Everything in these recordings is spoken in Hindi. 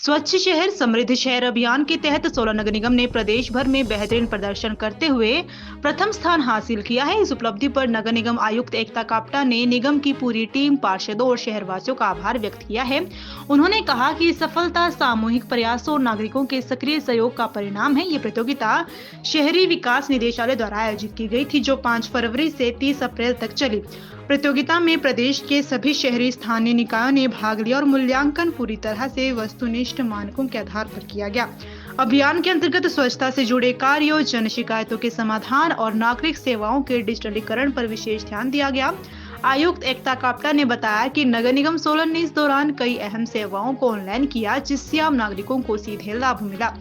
स्वच्छ शहर समृद्ध शहर अभियान के तहत सोलन नगर निगम ने प्रदेश भर में बेहतरीन प्रदर्शन करते हुए प्रथम स्थान हासिल किया है। इस उपलब्धि पर नगर निगम आयुक्त एकता कापटा ने निगम की पूरी टीम, पार्षदों और शहरवासियों का आभार व्यक्त किया है। उन्होंने कहा कि सफलता सामूहिक प्रयासों और नागरिकों के सक्रिय सहयोग का परिणाम है। ये प्रतियोगिता शहरी विकास निदेशालय द्वारा आयोजित की गई थी, जो 5 फरवरी से 30 अप्रैल तक चली। प्रतियोगिता में प्रदेश के सभी शहरी स्थानीय निकायों ने भाग लिया और मूल्यांकन पूरी तरह से वस्तुनिष्ठ मानकों के आधार पर किया गया। अभियान के अंतर्गत स्वच्छता से जुड़े कार्यों, जन शिकायतों के समाधान और नागरिक सेवाओं के डिजिटलीकरण पर विशेष ध्यान दिया गया। आयुक्त एकता कापटा ने बताया कि नगर निगम सोलन ने इस दौरान कई अहम सेवाओं को ऑनलाइन किया, जिससे आम नागरिकों को सीधे लाभ मिला।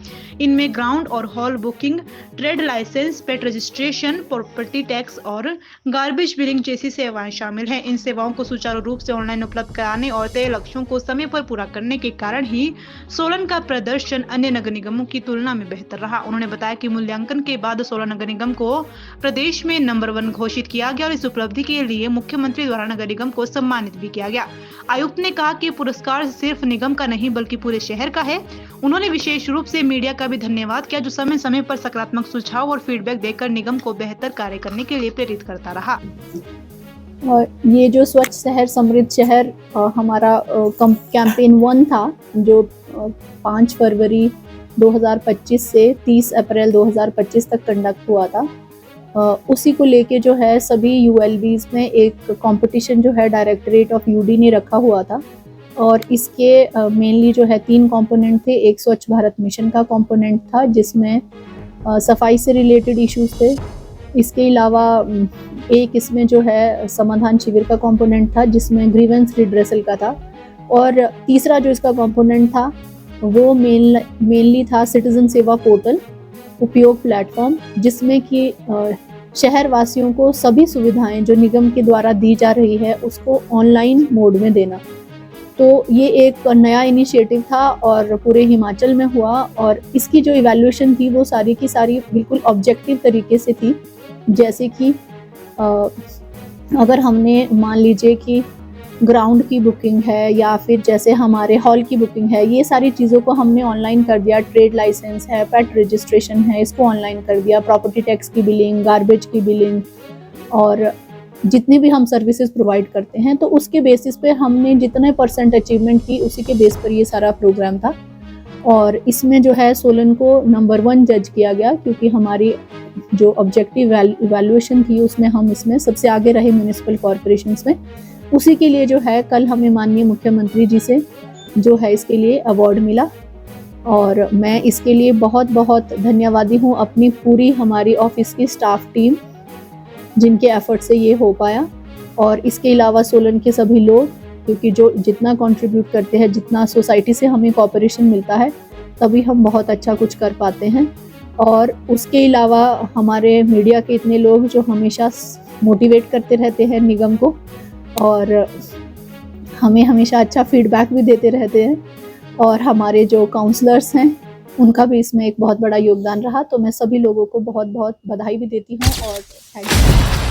इनमें ग्राउंड और हॉल बुकिंग, ट्रेड लाइसेंस, पेट रजिस्ट्रेशन, प्रॉपर्टी टैक्स और गार्बेज बिलिंग जैसी सेवाएं शामिल हैं। इन सेवाओं को सुचारू रूप से ऑनलाइन उपलब्ध कराने और तय लक्ष्यों को समय पर पूरा करने के कारण ही सोलन का प्रदर्शन अन्य नगर निगमों की तुलना में बेहतर रहा। उन्होंने बताया कि मूल्यांकन के बाद सोलन नगर निगम को प्रदेश में नंबर 1 घोषित किया गया और इस उपलब्धि के लिए मुख्यमंत्री द्वारा नगर निगम को सम्मानित भी किया गया। आयुक्त ने कहा कि पुरस्कार सिर्फ निगम का नहीं बल्कि पूरे शहर का है। उन्होंने विशेष रूप से मीडिया का भी धन्यवाद किया, जो समय समय पर सकारात्मक सुझाव और फीडबैक देकर निगम को बेहतर कार्य करने के लिए प्रेरित करता रहा। और ये जो स्वच्छ शहर समृद्ध शहर हमारा कैंपेन 1 था, जो 5 फरवरी 2025 से 30 अप्रैल 2025 तक कंडक्ट हुआ था, उसी को लेके जो है सभी यूएलबीज में एक कंपटीशन जो है डायरेक्टरेट ऑफ यूडी ने रखा हुआ था। और इसके मेनली जो है 3 कंपोनेंट थे। एक स्वच्छ भारत मिशन का कंपोनेंट था, जिसमें सफाई से रिलेटेड इश्यूज थे। इसके अलावा एक इसमें जो है समाधान शिविर का कंपोनेंट था, जिसमें ग्रीवेंस रिड्रेसल का था। और तीसरा जो इसका कंपोनेंट था वो मेनली था सिटीजन सेवा पोर्टल उपयोग प्लेटफॉर्म, जिसमें कि शहर वासियों को सभी सुविधाएं जो निगम के द्वारा दी जा रही है उसको ऑनलाइन मोड में देना। तो ये एक नया इनिशिएटिव था और पूरे हिमाचल में हुआ। और इसकी जो इवैल्यूएशन थी वो सारी की सारी बिल्कुल ऑब्जेक्टिव तरीके से थी। जैसे कि अगर हमने मान लीजिए कि ग्राउंड की बुकिंग है या फिर जैसे हमारे हॉल की बुकिंग है, ये सारी चीज़ों को हमने ऑनलाइन कर दिया। ट्रेड लाइसेंस है, पेट रजिस्ट्रेशन है, इसको ऑनलाइन कर दिया। प्रॉपर्टी टैक्स की बिलिंग, गार्बेज की बिलिंग और जितनी भी हम सर्विसेज प्रोवाइड करते हैं, तो उसके बेसिस पे हमने जितने % अचीवमेंट की उसी के बेस पर ये सारा प्रोग्राम था। और इसमें जो है सोलन को नंबर 1 जज किया गया, क्योंकि हमारी जो ऑब्जेक्टिव इवैल्यूएशन थी उसमें हम इसमें सबसे आगे रहे म्यूनिसिपल कॉरपोरेशंस में। उसी के लिए जो है कल हमें माननीय मुख्यमंत्री जी से जो है इसके लिए अवार्ड मिला। और मैं इसके लिए बहुत बहुत धन्यवादी हूँ अपनी पूरी हमारी ऑफिस की स्टाफ टीम, जिनके एफर्ट से ये हो पाया। और इसके अलावा सोलन के सभी लोग, क्योंकि जो जितना कंट्रीब्यूट करते हैं, जितना सोसाइटी से हमें कोऑपरेशन मिलता है, तभी हम बहुत अच्छा कुछ कर पाते हैं। और उसके अलावा हमारे मीडिया के इतने लोग जो हमेशा मोटिवेट करते रहते हैं निगम को और हमें हमेशा अच्छा फीडबैक भी देते रहते हैं। और हमारे जो काउंसलर्स हैं उनका भी इसमें एक बहुत बड़ा योगदान रहा। तो मैं सभी लोगों को बहुत बहुत बधाई भी देती हूँ और थैंक यू।